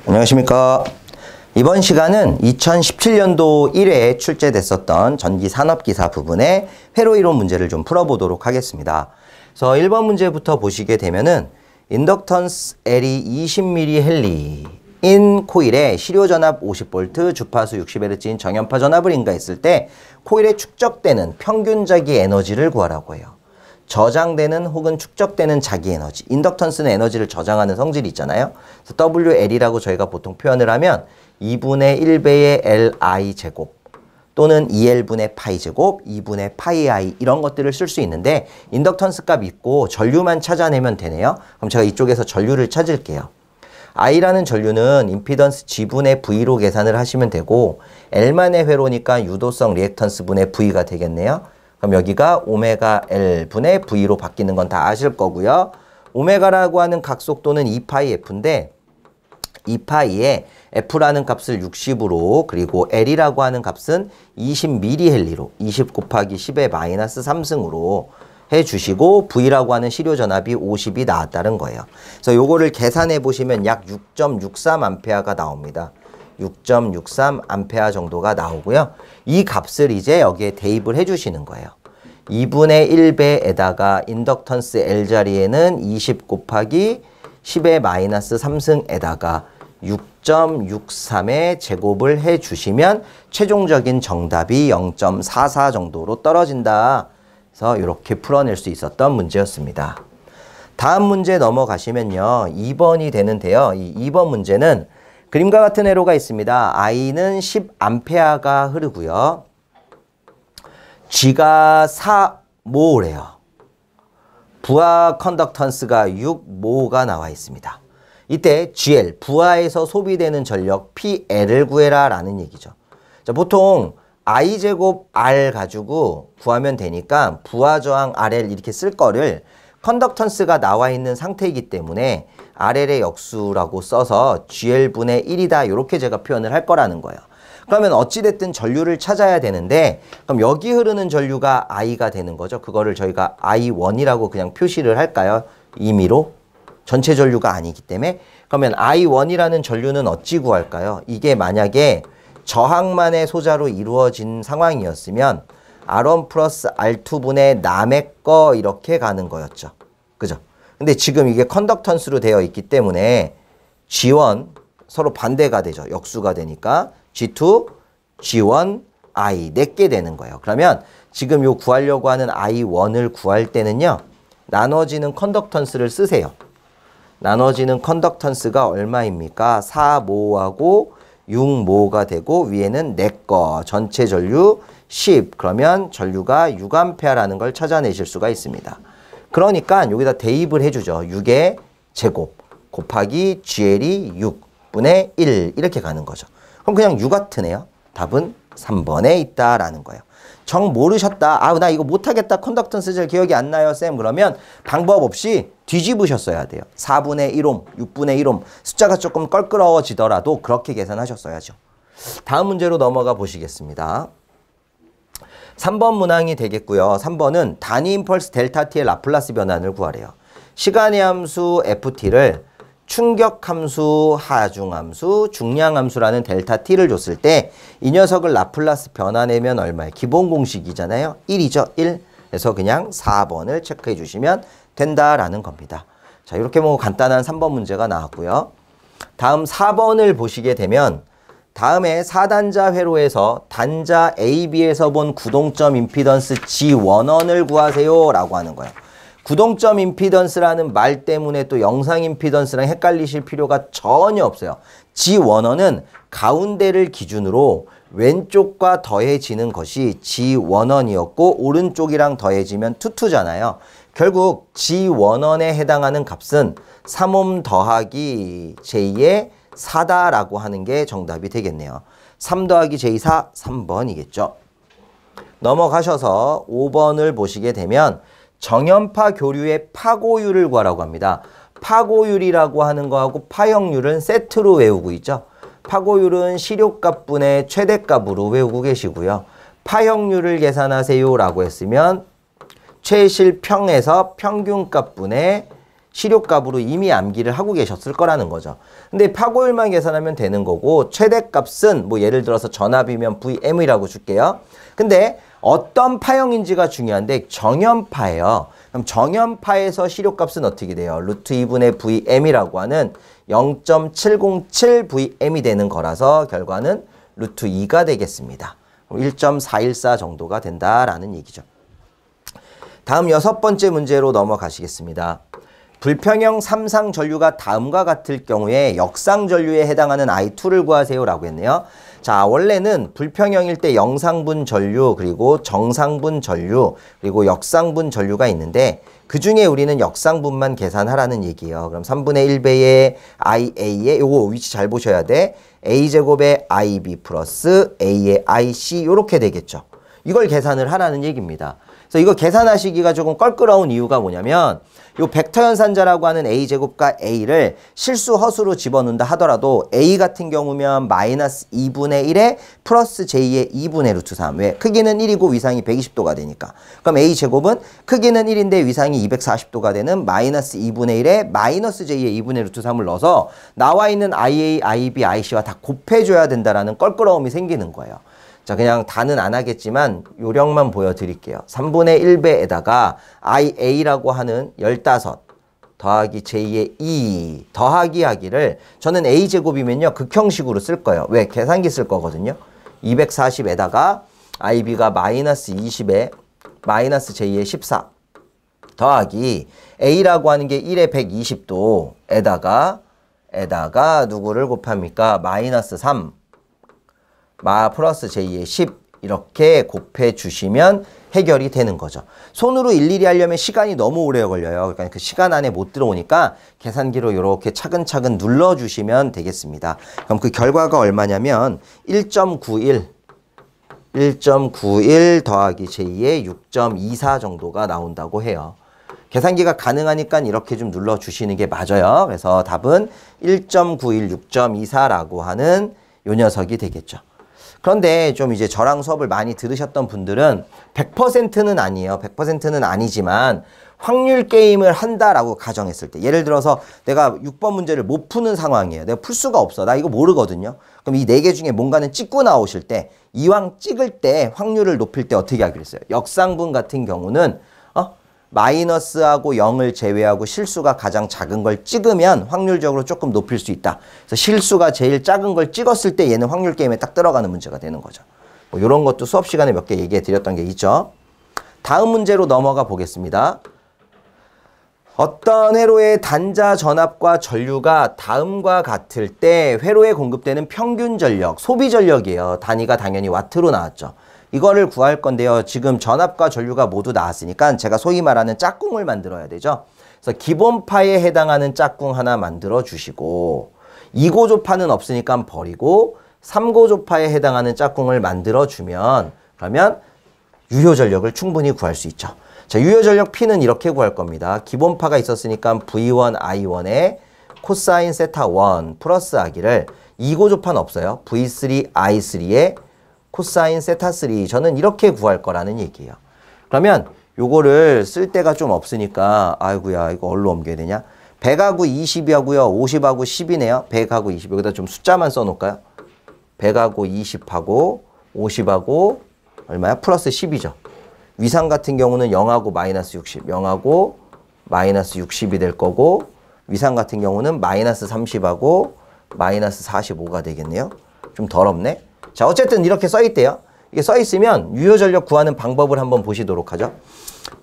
안녕하십니까. 이번 시간은 2017년도 1회에 출제됐었던 전기산업기사 부분의 회로 이론 문제를 좀 풀어보도록 하겠습니다. 그래서 1번 문제부터 보시게 되면은 인덕턴스 L이 20mm 헬리인 코일에 시료전압 50V, 주파수 60Hz인 정연파 전압을 인가했을 때 코일에 축적되는 평균자기 에너지를 구하라고 해요. 저장되는 혹은 축적되는 자기 에너지. 인덕턴스는 에너지를 저장하는 성질이 있잖아요. 그래서 WL이라고 저희가 보통 표현을 하면 2분의 1배의 LI 제곱 또는 2L분의 파이 제곱, 2분의 파이 I 이런 것들을 쓸 수 있는데 인덕턴스 값 있고 전류만 찾아내면 되네요. 그럼 제가 이쪽에서 전류를 찾을게요. I라는 전류는 임피던스 G분의 V로 계산을 하시면 되고 L만의 회로니까 유도성 리액턴스 분의 V가 되겠네요. 그럼 여기가 오메가 L 분의 V로 바뀌는 건 다 아실 거고요. 오메가라고 하는 각속도는 2파이 F인데 2파이에 F라는 값을 60으로 그리고 L이라고 하는 값은 20mH로 20 곱하기 10의 마이너스 3승으로 해주시고 V라고 하는 시료전압이 50이 나왔다는 거예요. 그래서 요거를 계산해 보시면 약 6.63A가 나옵니다. 6.63A 정도가 나오고요. 이 값을 이제 여기에 대입을 해주시는 거예요. 2분의 1배에다가 인덕턴스 L 자리에는 20 곱하기 10의 마이너스 3승에다가 6.63의 제곱을 해주시면 최종적인 정답이 0.44 정도로 떨어진다. 그래서 이렇게 풀어낼 수 있었던 문제였습니다. 다음 문제 넘어가시면요. 2번이 되는데요. 이 2번 문제는 그림과 같은 회로가 있습니다. I는 10A가 흐르고요. G가 4모래요. 부하 컨덕턴스가 6모가 나와 있습니다. 이때 GL, 부하에서 소비되는 전력 PL을 구해라 라는 얘기죠. 자, 보통 I제곱 R 가지고 구하면 되니까 부하 저항 RL 이렇게 쓸 거를 컨덕턴스가 나와 있는 상태이기 때문에 RL의 역수라고 써서 GL분의 1이다 이렇게 제가 표현을 할 거라는 거예요. 그러면 어찌됐든 전류를 찾아야 되는데 그럼 여기 흐르는 전류가 I가 되는 거죠. 그거를 저희가 I1이라고 그냥 표시를 할까요? 임의로. 전체 전류가 아니기 때문에. 그러면 I1이라는 전류는 어찌 구할까요? 이게 만약에 저항만의 소자로 이루어진 상황이었으면 R1 플러스 R2분의 남의 거 이렇게 가는 거였죠. 그죠? 근데 지금 이게 컨덕턴스로 되어 있기 때문에 G1 서로 반대가 되죠. 역수가 되니까 G2, G1, I 4개 되는 거예요. 그러면 지금 요 구하려고 하는 I1을 구할 때는요. 나눠지는 컨덕턴스를 쓰세요. 나눠지는 컨덕턴스가 얼마입니까? 4모하고 6모가 되고 위에는 4거 전체 전류 10 그러면 전류가 6A라는 걸 찾아내실 수가 있습니다. 그러니까 여기다 대입을 해주죠. 6의 제곱 곱하기 GL이 6분의 1 이렇게 가는 거죠. 그럼 그냥 6W네요. 답은 3번에 있다라는 거예요. 정 모르셨다. 아, 나 이거 못하겠다. 컨덕턴스 잘 기억이 안 나요, 쌤. 그러면 방법 없이 뒤집으셨어야 돼요. 4분의 1옴, 6분의 1옴. 숫자가 조금 껄끄러워지더라도 그렇게 계산하셨어야죠. 다음 문제로 넘어가 보시겠습니다. 3번 문항이 되겠고요. 3번은 단위 임펄스 델타 t의 라플라스 변환을 구하래요. 시간의 함수 ft를 충격 함수, 하중 함수, 중량 함수라는 델타 t를 줬을 때 이 녀석을 라플라스 변환하면 얼마예요? 기본 공식이잖아요. 1이죠. 1. 그래서 그냥 4번을 체크해 주시면 된다라는 겁니다. 자, 이렇게 뭐 간단한 3번 문제가 나왔고요. 다음 4번을 보시게 되면 다음에 4단자 회로에서 단자 AB에서 본 구동점 임피던스 G11을 구하세요 라고 하는 거예요. 구동점 임피던스라는 말 때문에 또 영상 임피던스랑 헷갈리실 필요가 전혀 없어요. G11은 가운데를 기준으로 왼쪽과 더해지는 것이 G11이었고 오른쪽이랑 더해지면 22잖아요. 결국 G11에 해당하는 값은 3옴 더하기 J의 4다라고 하는 게 정답이 되겠네요. 3 더하기 J4, 3번이겠죠. 넘어가셔서 5번을 보시게 되면 정연파 교류의 파고율을 구하라고 합니다. 파고율이라고 하는 거하고 파형률은 세트로 외우고 있죠. 파고율은 시료값분의 최대값으로 외우고 계시고요. 파형률을 계산하세요 라고 했으면 최실평에서 평균값분의 실효값으로 이미 암기를 하고 계셨을 거라는 거죠. 근데 파고율만 계산하면 되는 거고 최대값은 뭐 예를 들어서 전압이면 VM이라고 줄게요. 근데 어떤 파형인지가 중요한데 정연파예요. 그럼 정연파에서 실효값은 어떻게 돼요? 루트 2분의 VM이라고 하는 0.707VM이 되는 거라서 결과는 루트 2가 되겠습니다. 1.414 정도가 된다라는 얘기죠. 다음 6번째 문제로 넘어가시겠습니다. 불평형 삼상 전류가 다음과 같을 경우에 역상 전류에 해당하는 I2를 구하세요라고 했네요. 자, 원래는 불평형일 때 영상분 전류, 그리고 정상분 전류, 그리고 역상분 전류가 있는데 그 중에 우리는 역상분만 계산하라는 얘기예요. 그럼 3분의 1배의 IA에 요거 위치 잘 보셔야 돼. A제곱의 IB 플러스 A의 IC 요렇게 되겠죠. 이걸 계산을 하라는 얘기입니다. 그래서 이거 계산하시기가 조금 껄끄러운 이유가 뭐냐면 요 벡터 연산자라고 하는 A제곱과 A를 실수 허수로 집어넣는다 하더라도 A 같은 경우면 마이너스 2분의 1에 플러스 J의 2분의 루트 3. 왜? 크기는 1이고 위상이 120도가 되니까. 그럼 A제곱은 크기는 1인데 위상이 240도가 되는 마이너스 2분의 1에 마이너스 J의 2분의 루트 3을 넣어서 나와 있는 IA, IB, IC와 다 곱해줘야 된다라는 껄끄러움이 생기는 거예요. 자, 그냥 다는 안 하겠지만 요령만 보여드릴게요. 3분의 1배에다가 IA라고 하는 15 더하기 J의 2 더하기 하기를 저는 A제곱이면요 극형식으로 쓸 거예요. 왜? 계산기 쓸 거거든요. 240에다가 IB가 마이너스 20에 마이너스 J의 14 더하기 A라고 하는 게 1에 120도에다가 누구를 곱합니까? 마이너스 3 플러스 J의 10 이렇게 곱해 주시면 해결이 되는 거죠. 손으로 일일이 하려면 시간이 너무 오래 걸려요. 그러니까 그 시간 안에 못 들어오니까 계산기로 이렇게 차근차근 눌러주시면 되겠습니다. 그럼 그 결과가 얼마냐면 1.91 더하기 J의 6.24 정도가 나온다고 해요. 계산기가 가능하니까 이렇게 좀 눌러주시는 게 맞아요. 그래서 답은 1.91, 6.24라고 하는 요 녀석이 되겠죠. 그런데 좀 이제 저랑 수업을 많이 들으셨던 분들은 100%는 아니에요. 100%는 아니지만 확률 게임을 한다라고 가정했을 때 예를 들어서 내가 6번 문제를 못 푸는 상황이에요. 내가 풀 수가 없어. 나 이거 모르거든요. 그럼 이 4개 중에 뭔가는 찍고 나오실 때 이왕 찍을 때 확률을 높일 때 어떻게 하기로 했어요? 역상분 같은 경우는 마이너스하고 0을 제외하고 실수가 가장 작은 걸 찍으면 확률적으로 조금 높일 수 있다. 그래서 실수가 제일 작은 걸 찍었을 때 얘는 확률 게임에 딱 들어가는 문제가 되는 거죠. 뭐 이런 것도 수업 시간에 몇 개 얘기해 드렸던 게 있죠. 다음 문제로 넘어가 보겠습니다. 어떤 회로의 단자 전압과 전류가 다음과 같을 때 회로에 공급되는 평균 전력, 소비 전력이에요. 단위가 당연히 와트로 나왔죠. 이거를 구할 건데요. 지금 전압과 전류가 모두 나왔으니까 제가 소위 말하는 짝꿍을 만들어야 되죠. 그래서 기본파에 해당하는 짝꿍 하나 만들어 주시고 2고조파는 없으니까 버리고 3고조파에 해당하는 짝꿍을 만들어 주면 그러면 유효전력을 충분히 구할 수 있죠. 자, 유효전력 P는 이렇게 구할 겁니다. 기본파가 있었으니까 V1, I1에 코사인 세타 1 플러스 하기를 2고조파는 없어요. V3, I3에 코사인 세타 3 저는 이렇게 구할 거라는 얘기예요. 그러면 요거를 쓸 데가 좀 없으니까 아이고야 이거 어디로 옮겨야 되냐? 100하고 20이하고요. 50하고 10이네요. 100하고 20 여기다 좀 숫자만 써놓을까요? 100하고 20하고 50하고 얼마야? 플러스 10이죠. 위상 같은 경우는 0하고 마이너스 60 0하고 마이너스 60이 될 거고 위상 같은 경우는 마이너스 30하고 마이너스 45가 되겠네요. 좀 더럽네. 자, 어쨌든 이렇게 써있대요. 이게 써있으면 유효전력 구하는 방법을 한번 보시도록 하죠.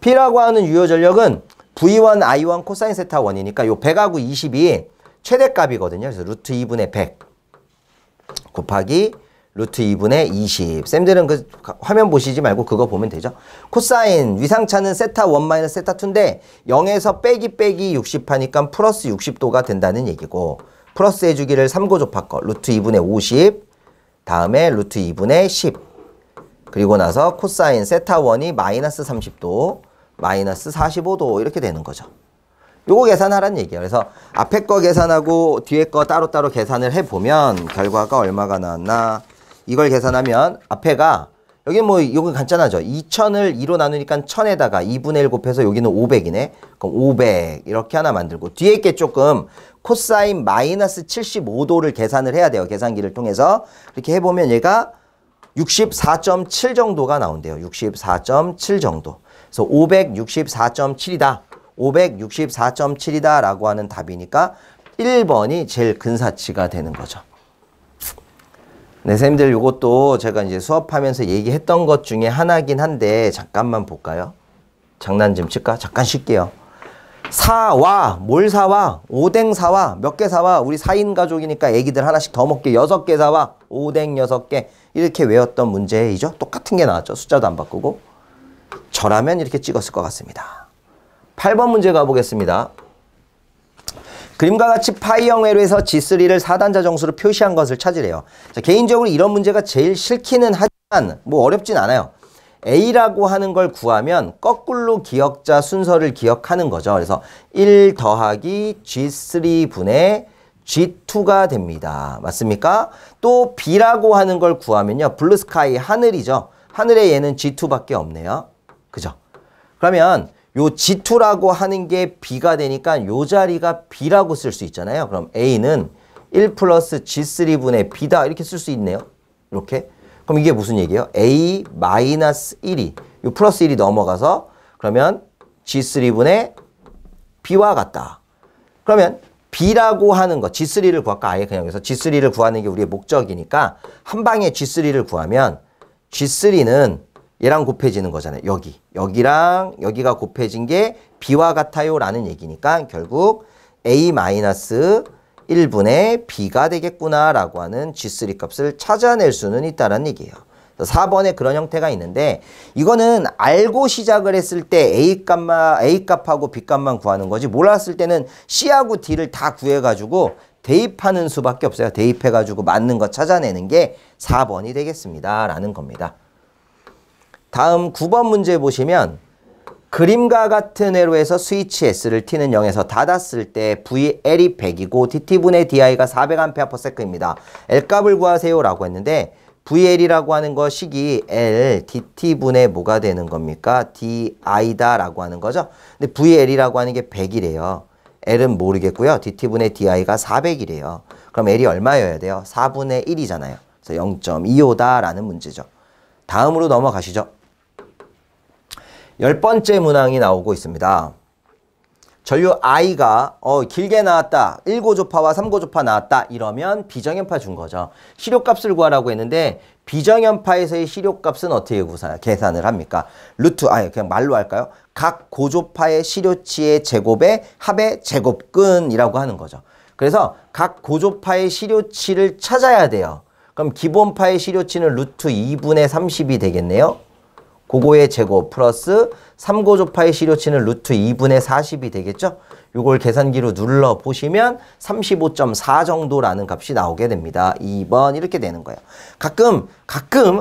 P라고 하는 유효전력은 V1, I1 코사인 세타 1이니까 요 100하고 20이 최대값이거든요. 그래서 루트 2분의 100 곱하기 루트 2분의 20. 쌤들은 그 화면 보시지 말고 그거 보면 되죠. 코사인 위상차는 세타 1 마이너스 세타 2인데 0에서 빼기 60 하니까 플러스 60도가 된다는 얘기고 플러스 해주기를 3고조파 거 루트 2분의 50 다음에 루트 2분의 10 그리고 나서 코사인 세타 1이 마이너스 30도 마이너스 45도 이렇게 되는 거죠. 요거 계산하라는 얘기예요. 그래서 앞에 거 계산하고 뒤에 거 따로따로 계산을 해보면 결과가 얼마가 나왔나. 이걸 계산하면 앞에가 여기 뭐 이거 간단하죠. 2000을 2로 나누니까 1000에다가 2분의 1 곱해서 여기는 500이네. 그럼 500 이렇게 하나 만들고 뒤에 게 조금 코사인 마이너스 75도를 계산을 해야 돼요. 계산기를 통해서. 이렇게 해보면 얘가 64.7 정도가 나온대요. 64.7 정도. 그래서 564.7이다. 564.7이다 라고 하는 답이니까 1번이 제일 근사치가 되는 거죠. 네, 선생님들 이것도 제가 이제 수업하면서 얘기했던 것 중에 하나긴 한데 잠깐만 볼까요? 장난 좀 칠까? 잠깐 쉴게요. 사와, 뭘 사와? 오뎅 사와, 몇 개 사와? 우리 4인 가족이니까 애기들 하나씩 더 먹게 6개 사와. 오뎅 6개. 이렇게 외웠던 문제이죠. 똑같은 게 나왔죠. 숫자도 안 바꾸고. 저라면 이렇게 찍었을 것 같습니다. 8번 문제 가보겠습니다. 그림과 같이 파이형 회로에서 G3를 4단자 정수로 표시한 것을 찾으래요. 자, 개인적으로 이런 문제가 제일 싫기는 하지만 뭐 어렵진 않아요. A라고 하는 걸 구하면 거꾸로 기억자 순서를 기억하는 거죠. 그래서 1 더하기 G3분의 G2가 됩니다. 맞습니까? 또 B라고 하는 걸 구하면요. 블루스카이 하늘이죠. 하늘에 얘는 G2밖에 없네요. 그죠? 그러면 요 G2라고 하는 게 B가 되니까 요 자리가 B라고 쓸 수 있잖아요. 그럼 A는 1 플러스 G3분의 B다 이렇게 쓸 수 있네요. 이렇게. 그럼 이게 무슨 얘기예요? A 마이너스 1이 요 플러스 1이 넘어가서 그러면 G3분의 B와 같다. 그러면 B라고 하는 거 G3를 구할까? 아예 그냥 여기서 G3를 구하는 게 우리의 목적이니까 한 방에 G3를 구하면 G3는 얘랑 곱해지는 거잖아요. 여기랑 여기가 곱해진 게 B와 같아요 라는 얘기니까 결국 A-1분의 B가 되겠구나 라고 하는 G3 값을 찾아낼 수는 있다는 얘기예요. 4번에 그런 형태가 있는데 이거는 알고 시작을 했을 때 A값하고 B값만 구하는 거지 몰랐을 때는 C하고 D를 다 구해가지고 대입하는 수밖에 없어요. 대입해가지고 맞는 거 찾아내는 게 4번이 되겠습니다 라는 겁니다. 다음 9번 문제 보시면 그림과 같은 회로에서 스위치 S를 T는 0에서 닫았을 때 VL이 100이고 DT분의 DI가 400A/s입니다. L값을 구하세요 라고 했는데 VL이라고 하는 거 식이 L, DT분의 뭐가 되는 겁니까? DI다 라고 하는 거죠. 근데 VL이라고 하는 게 100이래요. L은 모르겠고요. DT분의 DI가 400이래요. 그럼 L이 얼마여야 돼요? 4분의 1이잖아요. 그래서 0.25다 라는 문제죠. 다음으로 넘어가시죠. 10번째 문항이 나오고 있습니다. 전류 I가 길게 나왔다. 1고조파와 3고조파 나왔다. 이러면 비정연파 준 거죠. 시료값을 구하라고 했는데 비정연파에서의 시료값은 어떻게 계산을 합니까? 그냥 말로 할까요? 각 고조파의 시료치의 제곱의 합의 제곱근이라고 하는 거죠. 그래서 각 고조파의 시료치를 찾아야 돼요. 그럼 기본파의 시료치는 루트 2분의 30이 되겠네요. 그거의 제곱 플러스 3고조파의 시료치는 루트 2분의 40이 되겠죠? 요걸 계산기로 눌러보시면 35.4 정도라는 값이 나오게 됩니다. 2번 이렇게 되는 거예요.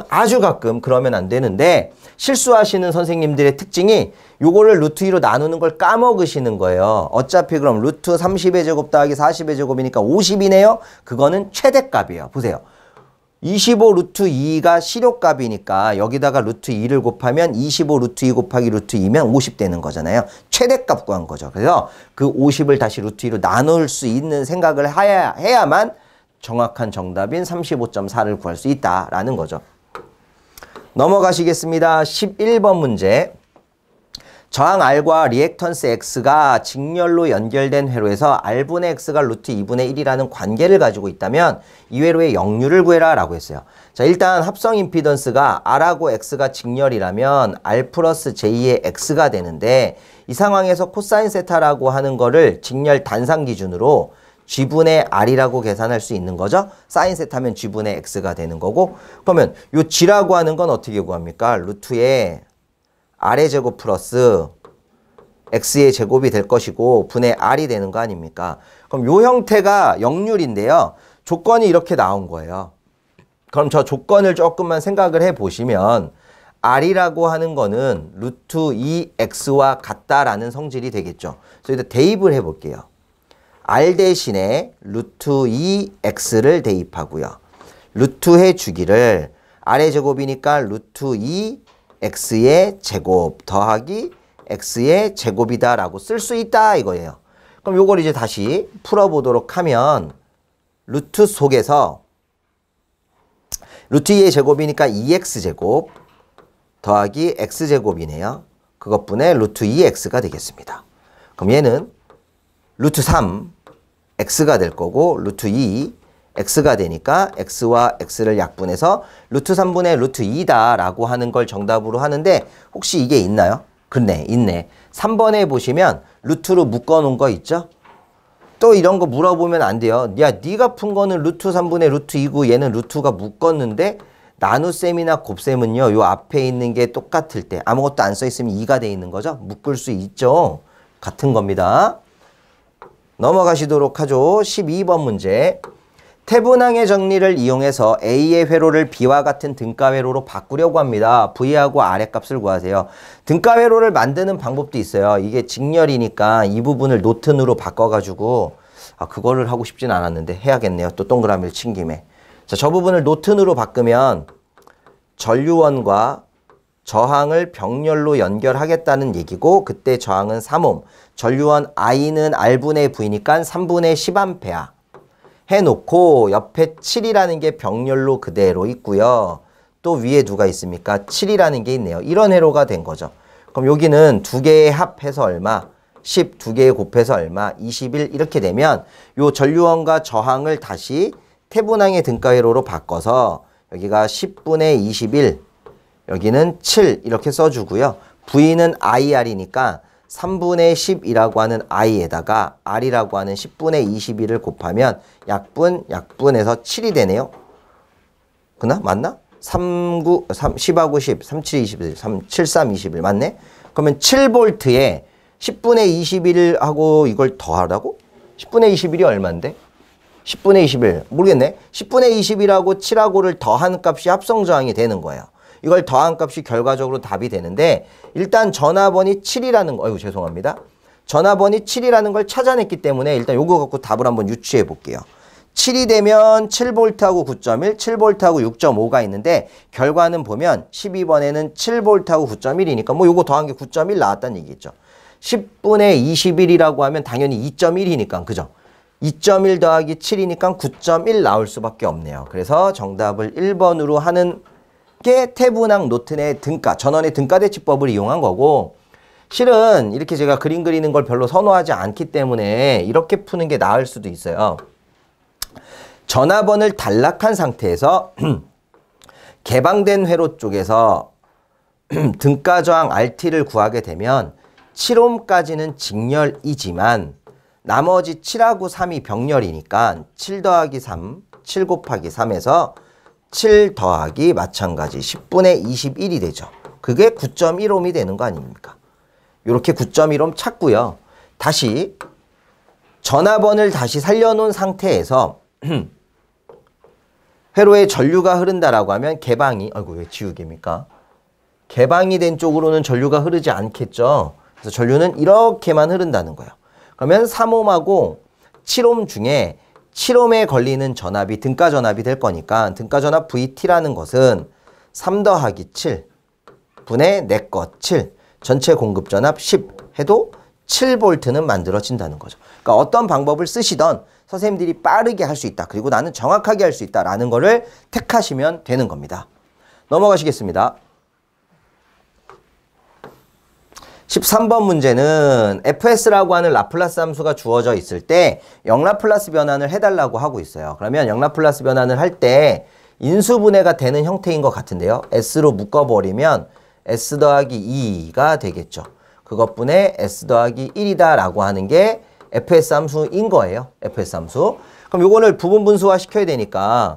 아주 가끔 그러면 안 되는데 실수하시는 선생님들의 특징이 요거를 루트 2로 나누는 걸 까먹으시는 거예요. 어차피 그럼 루트 30의 제곱 더하기 40의 제곱이니까 50이네요. 그거는 최대값이에요. 보세요. 25 루트 2가 시료값이니까 여기다가 루트 2를 곱하면 25 루트 2 곱하기 루트 2면 50 되는 거잖아요. 최대값 구한 거죠. 그래서 그 50을 다시 루트 2로 나눌 수 있는 생각을 해야만 정확한 정답인 35.4를 구할 수 있다라는 거죠. 넘어가시겠습니다. 11번 문제. 저항 R과 리액턴스 X가 직렬로 연결된 회로에서 R분의 X가 루트 2분의 1이라는 관계를 가지고 있다면 이 회로의 역류를 구해라 라고 했어요. 자, 일단 합성 임피던스가 R하고 X가 직렬이라면 R 플러스 J의 X가 되는데 이 상황에서 코사인 세타라고 하는 거를 직렬 단상 기준으로 G분의 R이라고 계산할 수 있는 거죠. 사인 세타면 G분의 X가 되는 거고 그러면 요 G라고 하는 건 어떻게 구합니까? 루트에 R의 제곱 플러스 X의 제곱이 될 것이고 분의 R이 되는 거 아닙니까? 그럼 요 형태가 역률인데요. 조건이 이렇게 나온 거예요. 그럼 저 조건을 조금만 생각을 해보시면 R이라고 하는 거는 루트 2X와 같다라는 성질이 되겠죠. 그래서 일단 대입을 해볼게요. R 대신에 루트 2X를 대입하고요. 루트의 주기를 아래 제곱이니까 루트 2 x의 제곱 더하기 x의 제곱이다 라고 쓸 수 있다 이거예요. 그럼 요걸 이제 다시 풀어보도록 하면 루트 속에서 루트 2의 제곱이니까 2x제곱 더하기 x제곱이네요. 그것분의 루트 2x가 되겠습니다. 그럼 얘는 루트 3 x가 될 거고 루트 2 x가 되니까 x와 x를 약분해서 루트 3분의 루트 2다 라고 하는 걸 정답으로 하는데 혹시 이게 있나요? 그네, 있네. 3번에 보시면 루트로 묶어놓은 거 있죠? 또 이런 거 물어보면 안 돼요. 야, 네가 푼 거는 루트 3분의 루트 2고 얘는 루트가 묶었는데 나눗셈이나 곱셈은요. 요 앞에 있는 게 똑같을 때 아무것도 안 써있으면 2가 돼 있는 거죠. 묶을 수 있죠. 같은 겁니다. 넘어가시도록 하죠. 12번 문제. 태분항의 정리를 이용해서 A의 회로를 B와 같은 등가 회로로 바꾸려고 합니다. V하고 아랫값을 구하세요. 등가 회로를 만드는 방법도 있어요. 이게 직렬이니까 이 부분을 노튼으로 바꿔가지고 그거를 하고 싶진 않았는데 해야겠네요. 또 동그라미를 친 김에. 자, 저 부분을 노튼으로 바꾸면 전류원과 저항을 병렬로 연결하겠다는 얘기고 그때 저항은 3옴. 전류원 I는 R분의 V니까 3분의 10A. 해놓고 옆에 7이라는 게 병렬로 그대로 있고요. 또 위에 누가 있습니까? 7이라는 게 있네요. 이런 회로가 된 거죠. 그럼 여기는 두 개의 합해서 얼마? 10, 두 개의 곱해서 얼마? 21 이렇게 되면 요 전류원과 저항을 다시 태분항의 등가 회로로 바꿔서 여기가 10분의 21, 여기는 7 이렇게 써주고요. V는 IR이니까 3분의 10이라고 하는 i에다가 r이라고 하는 10분의 21을 곱하면 약분해서 7이 되네요. 그나? 맞나? 10하고 10, 37, 21, 73, 21 맞네? 그러면 7V에 10분의 21하고 이걸 더하라고? 10분의 21이 얼마인데? 10분의 21 모르겠네. 10분의 21하고 7하고를 더한 값이 합성저항이 되는 거예요. 이걸 더한 값이 결과적으로 답이 되는데 일단 전화번이 7이라는 거, 죄송합니다. 전화번이 7이라는 걸 찾아냈기 때문에 일단 요거 갖고 답을 한번 유추해 볼게요. 7이 되면 7V하고 9.1, 7V하고 6.5가 있는데 결과는 보면 12번에는 7V하고 9.1이니까 뭐 요거 더한 게 9.1 나왔다는 얘기겠죠. 10분의 21이라고 하면 당연히 2.1이니까 그죠? 2.1 더하기 7이니까 9.1 나올 수밖에 없네요. 그래서 정답을 1번으로 하는 게 태분항 노튼의 등가, 전원의 등가대치법을 이용한 거고 실은 이렇게 제가 그림 그리는 걸 별로 선호하지 않기 때문에 이렇게 푸는 게 나을 수도 있어요. 전화번을 단락한 상태에서 개방된 회로 쪽에서 등가 저항 RT를 구하게 되면 7옴까지는 직렬이지만 나머지 7하고 3이 병렬이니까 7 더하기 3, 7 곱하기 3에서 7 더하기 마찬가지 10분의 21이 되죠. 그게 9.1옴이 되는 거 아닙니까? 이렇게 9.1옴 찾고요. 다시 전화번을 다시 살려놓은 상태에서 회로에 전류가 흐른다라고 하면 개방이, 왜 지우개입니까? 개방이 된 쪽으로는 전류가 흐르지 않겠죠. 그래서 전류는 이렇게만 흐른다는 거예요. 그러면 3옴하고 7옴 중에 7옴에 걸리는 전압이 등가 전압이 될 거니까 등가 전압 VT라는 것은 3 더하기 7 분의 내 것 7 전체 공급 전압 10 해도 7V는 만들어진다는 거죠. 그러니까 어떤 방법을 쓰시던 선생님들이 빠르게 할 수 있다. 그리고 나는 정확하게 할 수 있다라는 거를 택하시면 되는 겁니다. 넘어가시겠습니다. 13번 문제는 fs라고 하는 라플라스 함수가 주어져 있을 때 영라플라스 변환을 해달라고 하고 있어요. 그러면 영라플라스 변환을 할 때 인수분해가 되는 형태인 것 같은데요. s로 묶어버리면 s 더하기 2가 되겠죠. 그것분의 s 더하기 1이다 라고 하는 게 fs 함수인 거예요. fs 함수. 그럼 요거를 부분 분수화 시켜야 되니까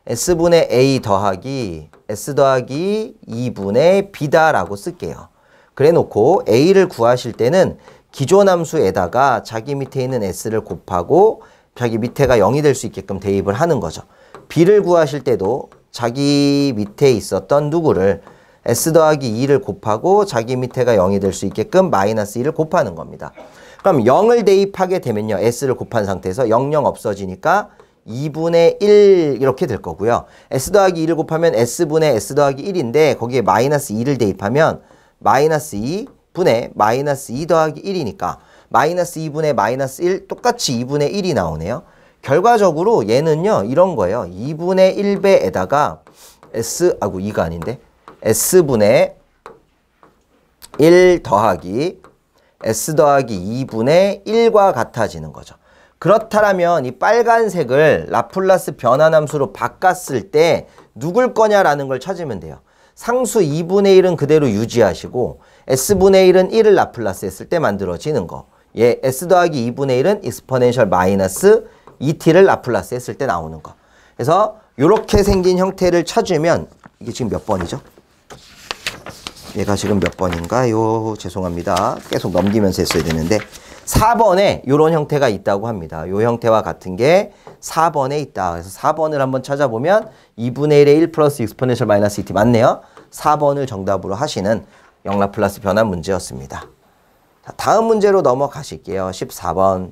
s분의 a 더하기 s 더하기 2분의 b다 라고 쓸게요. 그래 놓고 a를 구하실 때는 기존 함수에다가 자기 밑에 있는 s를 곱하고 자기 밑에가 0이 될 수 있게끔 대입을 하는 거죠. b를 구하실 때도 자기 밑에 있었던 누구를 s 더하기 2를 곱하고 자기 밑에가 0이 될 수 있게끔 마이너스 2를 곱하는 겁니다. 그럼 0을 대입하게 되면요. s를 곱한 상태에서 0, 0 없어지니까 2분의 1 이렇게 될 거고요. S 더하기 2를 곱하면 S분의 S 더하기 1인데 거기에 마이너스 2를 대입하면 마이너스 2분의 마이너스 2 더하기 1이니까 마이너스 2분의 마이너스 1 똑같이 2분의 1이 나오네요. 결과적으로 얘는요 이런 거예요. 2분의 1배에다가 아이고 2가 아닌데 S분의 1 더하기 S 더하기 2분의 1과 같아지는 거죠. 그렇다면 이 빨간색을 라플라스 변환함수로 바꿨을 때 누굴 거냐라는 걸 찾으면 돼요. 상수 2분의 1은 그대로 유지하시고 S분의 1은 1을 라플라스 했을 때 만들어지는 거. 예, S 더하기 2분의 1은 익스포넨셜 마이너스 2t를 라플라스 했을 때 나오는 거. 그래서 이렇게 생긴 형태를 찾으면 이게 지금 몇 번이죠? 얘가 지금 몇 번인가요? 죄송합니다. 계속 넘기면서 했어야 되는데 4번에 이런 형태가 있다고 합니다. 이 형태와 같은 게 4번에 있다. 그래서 4번을 한번 찾아보면 2분의 1의 1 플러스 익스포넨셜 마이너스 2t 맞네요. 4번을 정답으로 하시는 영라플라스 변환 문제였습니다. 자, 다음 문제로 넘어가실게요. 14번.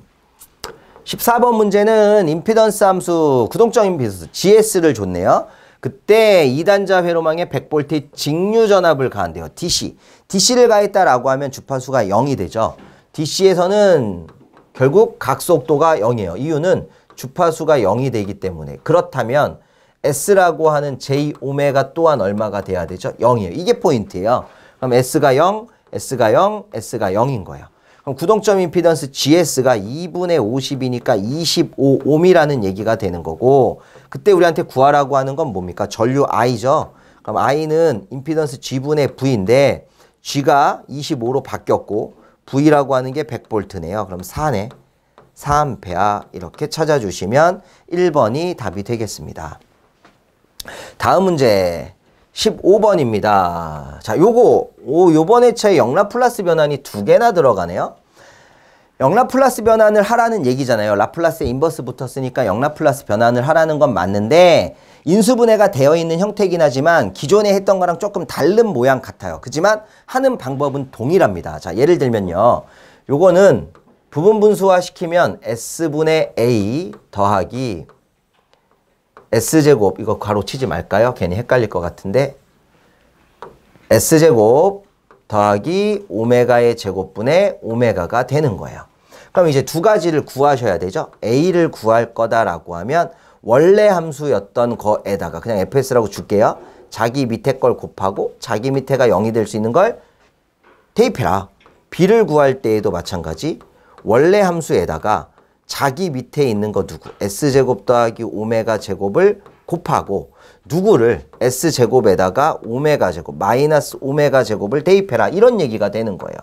14번 문제는 임피던스 함수, 구동적 임피던스 GS를 줬네요. 그때 2단자 회로망에 100V 직류전압을 가한대요. DC. DC를 가했다라고 하면 주파수가 0이 되죠. DC에서는 결국 각속도가 0이에요. 이유는 주파수가 0이 되기 때문에. 그렇다면 S라고 하는 J오메가 또한 얼마가 돼야 되죠? 0이에요. 이게 포인트예요. 그럼 S가 0, S가 0, S가 0인 거예요. 그럼 구동점 임피던스 GS가 2분의 50이니까 25옴이라는 얘기가 되는 거고 그때 우리한테 구하라고 하는 건 뭡니까? 전류 I죠. 그럼 I는 임피던스 G분의 V인데 G가 25로 바뀌었고 V라고 하는 게 100V네요. 그럼 4네. 4A 이렇게 찾아주시면 1번이 답이 되겠습니다. 다음 문제 15번입니다. 자, 요번 회차에 영라플라스 변환이 2개나 들어가네요. 영라플라스 변환을 하라는 얘기잖아요. 라플라스에 인버스 붙었으니까 영라플라스 변환을 하라는 건 맞는데 인수분해가 되어 있는 형태이긴 하지만 기존에 했던 거랑 조금 다른 모양 같아요. 그렇지만 하는 방법은 동일합니다. 자, 예를 들면요. 요거는 부분 분수화 시키면 S분의 A 더하기 S제곱, 이거 괄호 치지 말까요? 괜히 헷갈릴 것 같은데 S제곱 더하기 오메가의 제곱분의 오메가가 되는 거예요. 그럼 이제 두 가지를 구하셔야 되죠. A를 구할 거다라고 하면 원래 함수였던 거에다가 그냥 fs라고 줄게요. 자기 밑에 걸 곱하고 자기 밑에가 0이 될 수 있는 걸 대입해라. B를 구할 때에도 마찬가지 원래 함수에다가 자기 밑에 있는 거 누구? S제곱 더하기 오메가 제곱을 곱하고 누구를 S제곱에다가 오메가 제곱, 마이너스 오메가 제곱을 대입해라. 이런 얘기가 되는 거예요.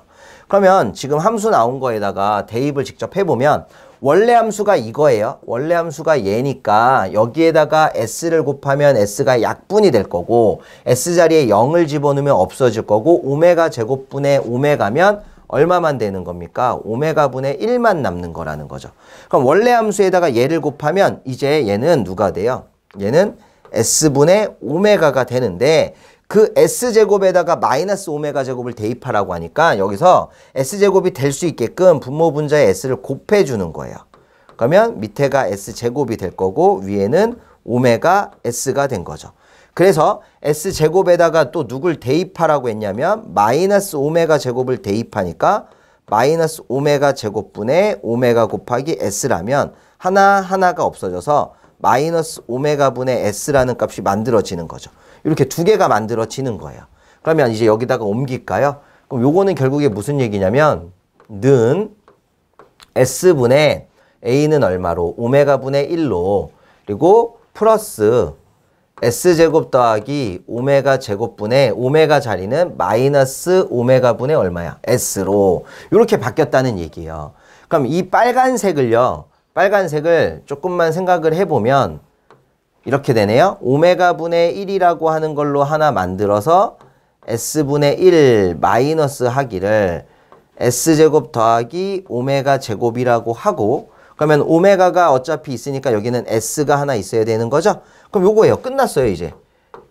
그러면 지금 함수 나온 거에다가 대입을 직접 해보면 원래 함수가 이거예요. 원래 함수가 얘니까 여기에다가 S를 곱하면 S가 약분이 될 거고 S 자리에 0을 집어넣으면 없어질 거고 오메가 제곱분의 오메가면 얼마만 되는 겁니까? 오메가 분의 1만 남는 거라는 거죠. 그럼 원래 함수에다가 얘를 곱하면 이제 얘는 누가 돼요? 얘는 S분의 오메가가 되는데 그 S제곱에다가 마이너스 오메가 제곱을 대입하라고 하니까 여기서 S제곱이 될 수 있게끔 분모 분자에 S를 곱해주는 거예요. 그러면 밑에가 S제곱이 될 거고 위에는 오메가 S가 된 거죠. 그래서 S제곱에다가 또 누굴 대입하라고 했냐면 마이너스 오메가 제곱을 대입하니까 마이너스 오메가 제곱분의 오메가 곱하기 S라면 하나가 없어져서 마이너스 오메가 분의 S라는 값이 만들어지는 거죠. 이렇게 두 개가 만들어지는 거예요. 그러면 이제 여기다가 옮길까요? 그럼 요거는 결국에 무슨 얘기냐면 는 S분의 A는 얼마로? 오메가 분의 1로 그리고 플러스 S제곱 더하기 오메가 제곱분의 오메가 자리는 마이너스 오메가 분의 얼마야? S로 이렇게 바뀌었다는 얘기예요. 그럼 이 빨간색을요. 빨간색을 조금만 생각을 해보면 이렇게 되네요. 오메가 분의 1이라고 하는 걸로 하나 만들어서 S분의 1 마이너스 하기를 S제곱 더하기 오메가 제곱이라고 하고 그러면 오메가가 어차피 있으니까 여기는 S가 하나 있어야 되는 거죠. 그럼 요거예요. 끝났어요. 이제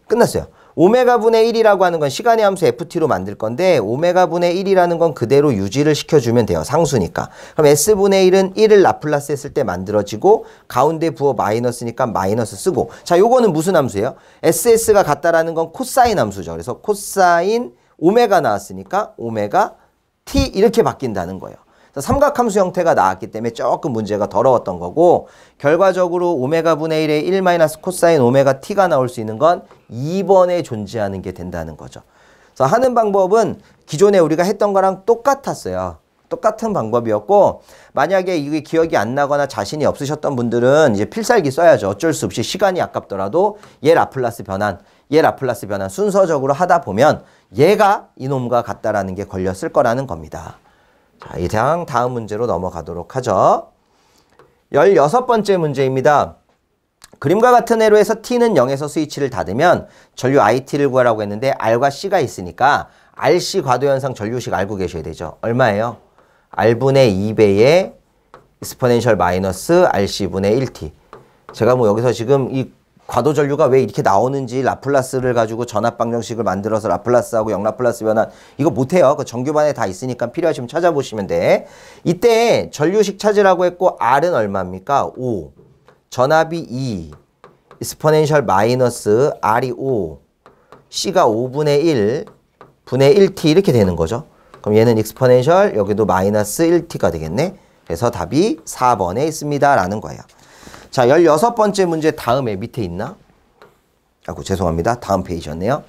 끝났어요. 오메가분의 1이라고 하는 건 시간의 함수 ft로 만들 건데 오메가분의 1이라는 건 그대로 유지를 시켜주면 돼요. 상수니까. 그럼 s분의 1은 1을 라플라스 했을 때 만들어지고 가운데 부호 마이너스니까 마이너스 쓰고 자 요거는 무슨 함수예요? ss가 같다라는 건 코사인 함수죠. 그래서 코사인 오메가 나왔으니까 오메가 t 이렇게 바뀐다는 거예요. 삼각함수 형태가 나왔기 때문에 조금 문제가 더러웠던 거고 결과적으로 오메가분의 1에 1 마이너스 코사인 오메가 t가 나올 수 있는 건 2번에 존재하는 게 된다는 거죠. 그래서 하는 방법은 기존에 우리가 했던 거랑 똑같았어요. 똑같은 방법이었고 만약에 이게 기억이 안 나거나 자신이 없으셨던 분들은 이제 필살기 써야죠. 어쩔 수 없이 시간이 아깝더라도 얘 라플라스 변환, 얘 라플라스 변환 순서적으로 하다 보면 얘가 이놈과 같다라는 게 걸렸을 거라는 겁니다. 자, 이상 다음 문제로 넘어가도록 하죠. 16번째 문제입니다. 그림과 같은 회로에서 t는 0에서 스위치를 닫으면 전류 it를 구하라고 했는데 r과 c가 있으니까 rc 과도현상 전류식 알고 계셔야 되죠. 얼마예요? r분의 2배의 exponential 마이너스 rc분의 1t. 제가 뭐 여기서 지금 이 과도 전류가 왜 이렇게 나오는지 라플라스를 가지고 전압 방정식을 만들어서 라플라스하고 역라플라스 변환 이거 못해요. 그 정규반에 다 있으니까 필요하시면 찾아보시면 돼. 이때 전류식 찾으라고 했고 R은 얼마입니까? 5. 전압이 2. exponential 마이너스 R이 5. C가 5분의 1 분의 1t 이렇게 되는 거죠. 그럼 얘는 exponential 여기도 마이너스 1t가 되겠네. 그래서 답이 4번에 있습니다. 라는 거예요. 자, 16번째 문제 다음에 밑에 있나? 아이고, 죄송합니다. 다음 페이지였네요.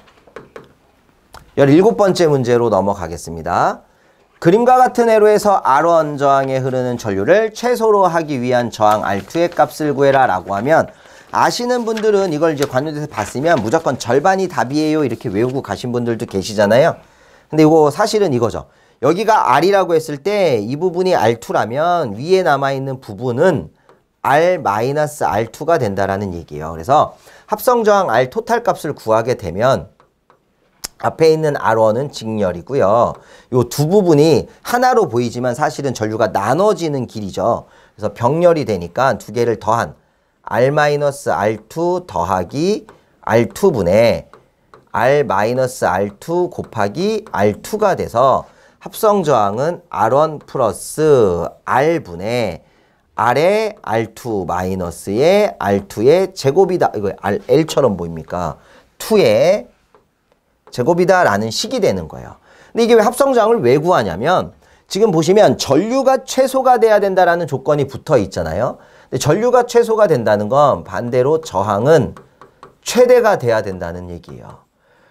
17번째 문제로 넘어가겠습니다. 그림과 같은 회로에서 R1 저항에 흐르는 전류를 최소로 하기 위한 저항 R2의 값을 구해라 라고 하면 아시는 분들은 이걸 이제 관련돼서 봤으면 무조건 절반이 답이에요 이렇게 외우고 가신 분들도 계시잖아요. 근데 이거 사실은 이거죠. 여기가 R이라고 했을 때 이 부분이 R2라면 위에 남아있는 부분은 R-R2가 된다라는 얘기예요. 그래서 합성저항 R 토탈 값을 구하게 되면 앞에 있는 R1은 직렬이고요. 요 두 부분이 하나로 보이지만 사실은 전류가 나눠지는 길이죠. 그래서 병렬이 되니까 두 개를 더한 R-R2 더하기 R2분의 R-R2 곱하기 R2가 돼서 합성저항은 R1 플러스 R분의 R의 R2 마이너스의 R2의 제곱이다. 이거 L처럼 보입니까? 2의 제곱이다 라는 식이 되는 거예요. 근데 이게 왜 합성저항을 왜 구하냐면 지금 보시면 전류가 최소가 돼야 된다라는 조건이 붙어 있잖아요. 근데 전류가 최소가 된다는 건 반대로 저항은 최대가 돼야 된다는 얘기예요.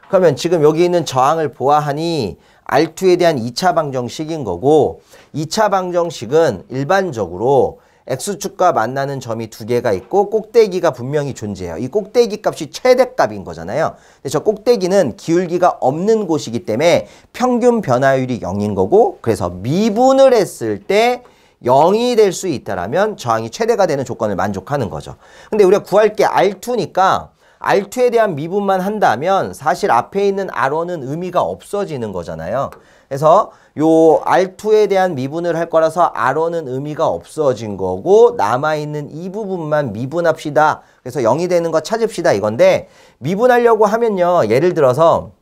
그러면 지금 여기 있는 저항을 보아하니 R2에 대한 2차 방정식인 거고 2차 방정식은 일반적으로 X축과 만나는 점이 두 개가 있고 꼭대기가 분명히 존재해요. 이 꼭대기 값이 최대값인 거잖아요. 근데 저 꼭대기는 기울기가 없는 곳이기 때문에 평균 변화율이 0인 거고 그래서 미분을 했을 때 0이 될 수 있다라면 저항이 최대가 되는 조건을 만족하는 거죠. 근데 우리가 구할 게 R2니까 R2에 대한 미분만 한다면 사실 앞에 있는 R1은 의미가 없어지는 거잖아요. 그래서 요 R2에 대한 미분을 할 거라서 R1은 의미가 없어진 거고 남아있는 이 부분만 미분합시다. 그래서 0이 되는 거 찾읍시다 이건데 미분하려고 하면요. 예를 들어서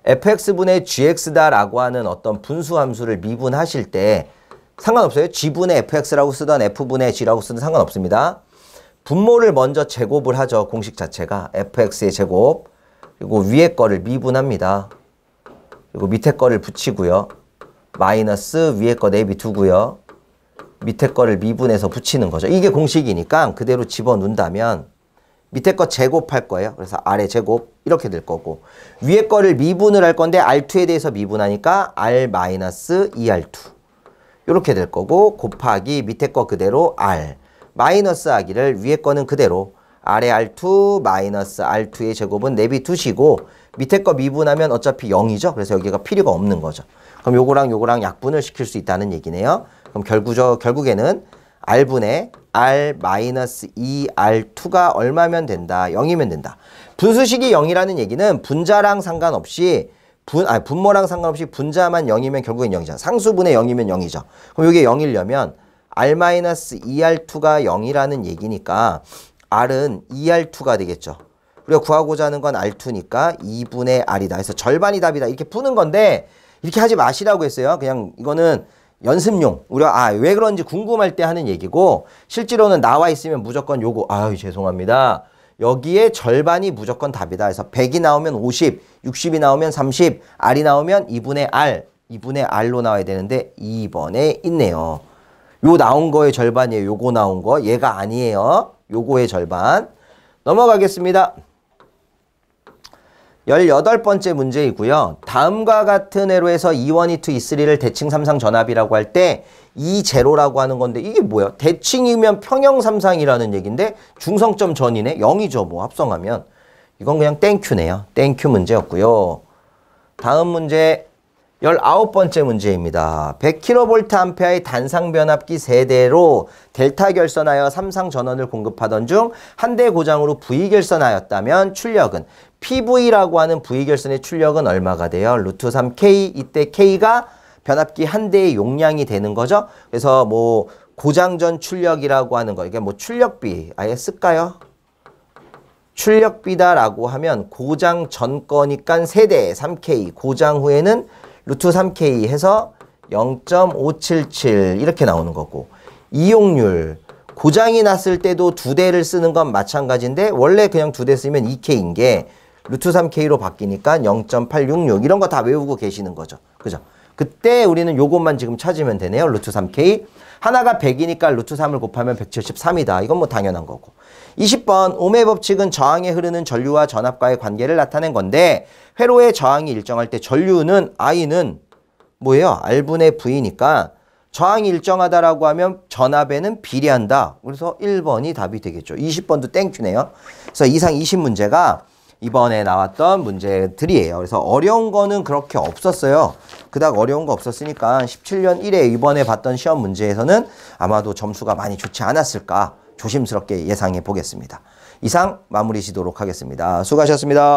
fx분의 gx다라고 하는 어떤 분수함수를 미분하실 때 상관없어요. g분의 fx라고 쓰던 f분의 g라고 쓰든 상관없습니다. 분모를 먼저 제곱을 하죠. 공식 자체가 fx의 제곱 그리고 위에 거를 미분합니다. 그리고 밑에 거를 붙이고요. 마이너스 위에 거 내비두고요. 밑에 거를 미분해서 붙이는 거죠. 이게 공식이니까 그대로 집어넣는다면 밑에 거 제곱할 거예요. 그래서 아래 제곱 이렇게 될 거고 위에 거를 미분을 할 건데 R2에 대해서 미분하니까 R-2R2 이렇게 될 거고 곱하기 밑에 거 그대로 R 마이너스 하기를 위에 거는 그대로 아래 R2 마이너스 R2의 제곱은 내비두시고 밑에 거 미분하면 어차피 0이죠. 그래서 여기가 필요가 없는 거죠. 그럼 요거랑 요거랑 약분을 시킬 수 있다는 얘기네요. 그럼 결국에는 R분의 R-2R2가 얼마면 된다? 0이면 된다. 분수식이 0이라는 얘기는 분자랑 상관없이 분모랑 상관없이 분자만 0이면 결국엔 0이잖아. 상수분의 0이면 0이죠. 그럼 이게 0이려면 R-2R2가 0이라는 얘기니까 R은 2R2가 되겠죠. 우리가 구하고자 하는 건 R2니까 2분의 R이다. 그래서 절반이 답이다. 이렇게 푸는 건데 이렇게 하지 마시라고 했어요. 그냥 이거는 연습용. 우리가 왜 그런지 궁금할 때 하는 얘기고 실제로는 나와 있으면 무조건 요거 죄송합니다. 여기에 절반이 무조건 답이다. 그래서 100이 나오면 50, 60이 나오면 30, R이 나오면 2분의 R. 2분의 R로 나와야 되는데 2번에 있네요. 요 나온 거의 절반이에요. 요거 나온 거. 얘가 아니에요. 요거의 절반. 넘어가겠습니다. 18번째 문제이고요. 다음과 같은 회로에서 E1, E2, E3를 대칭 삼상 전압이라고 할 때 E0라고 하는 건데 이게 뭐야? 대칭이면 평형 삼상이라는 얘기인데 중성점 전이네? 0이죠. 뭐 합성하면. 이건 그냥 땡큐네요. 땡큐 문제였고요. 다음 문제 19번째 문제입니다. 100kVA의 단상 변압기 세대로 델타 결선하여 삼상 전원을 공급하던 중 한 대 고장으로 V 결선하였다면 출력은 PV라고 하는 V 결선의 출력은 얼마가 돼요? 루트 3K. 이때 K가 변압기 한 대의 용량이 되는 거죠. 그래서 뭐 고장 전 출력이라고 하는 거 이게 뭐 출력비 아예 쓸까요? 출력비다라고 하면 고장 전 거니까 세대 3K, 고장 후에는 루트 3K 해서 0.577 이렇게 나오는 거고 이용률 고장이 났을 때도 두 대를 쓰는 건 마찬가지인데 원래 그냥 두 대 쓰면 2K인 게 루트 3K로 바뀌니까 0.866 이런 거 다 외우고 계시는 거죠. 그죠? 그때 우리는 요것만 지금 찾으면 되네요. 루트 3K. 하나가 100이니까 루트 3을 곱하면 173이다. 이건 뭐 당연한 거고. 20번 오음의 법칙은 저항에 흐르는 전류와 전압과의 관계를 나타낸 건데 회로의 저항이 일정할 때 전류는 I는 뭐예요? R분의 V니까 저항이 일정하다라고 하면 전압에는 비례한다. 그래서 1번이 답이 되겠죠. 20번도 땡큐네요. 그래서 이상 20문제가 이번에 나왔던 문제들이에요. 그래서 어려운 거는 그렇게 없었어요. 그닥 어려운 거 없었으니까 17년 1회 이번에 봤던 시험 문제에서는 아마도 점수가 많이 좋지 않았을까 조심스럽게 예상해 보겠습니다. 이상 마무리 지도록 하겠습니다. 수고하셨습니다.